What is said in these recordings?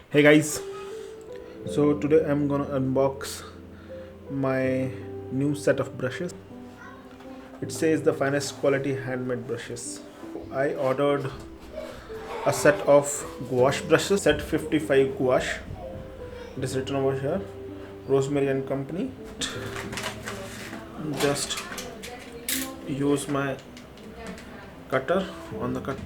Hey guys, so today I'm gonna unbox my new set of brushes. It says the finest quality handmade brushes. I ordered a set of gouache brushes, set 55 gouache. It is written over here, Rosemary and Company. Just use my cutter on the cut.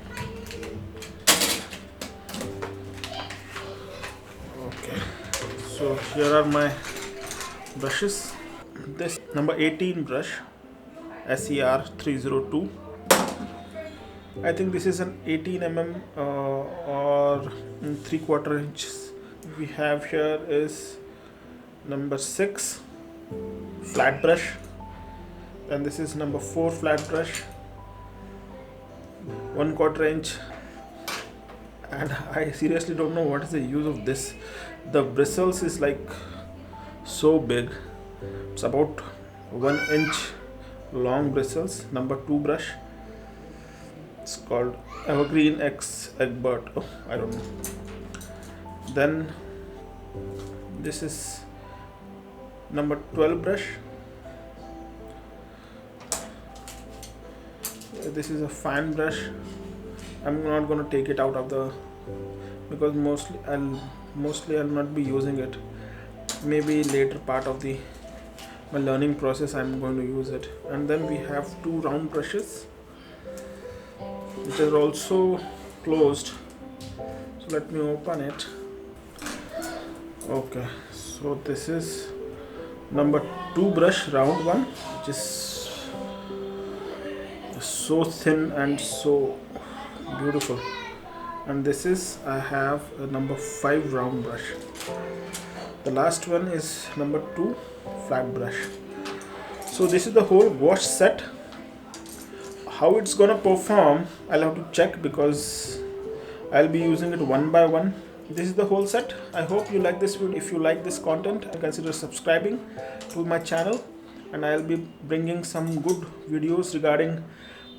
Okay, so here are my brushes. This number 18 brush, SER 302. I think this is an 18 or 3/4 inches. We have here is number 6 flat brush, and this is number 4 flat brush, 1/4 inch. And I seriously don't know what is the use of this. The bristles is like so big. It's about 1 inch long bristles. Number 2 brush. It's called Evergreen X Egbert. Oh, I don't know. Then this is number 12 brush. This is a fan brush. I'm not going to take it out of the, because mostly I'll not be using it. Maybe later part of my learning process I'm going to use it. And then we have 2 round brushes which are also closed. So let me open it. Okay, so this is number 2 brush, round one, which is so thin and so beautiful. And this is, I have a number 5 round brush. The last one is number 2 flat brush. So this is the whole gouache set. How it's gonna perform, I'll have to check, because I'll be using it one by one. This is the whole set. I hope you like this video. If you like this content, consider subscribing to my channel, and I'll be bringing some good videos regarding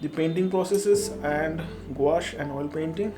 the painting processes and gouache and oil painting.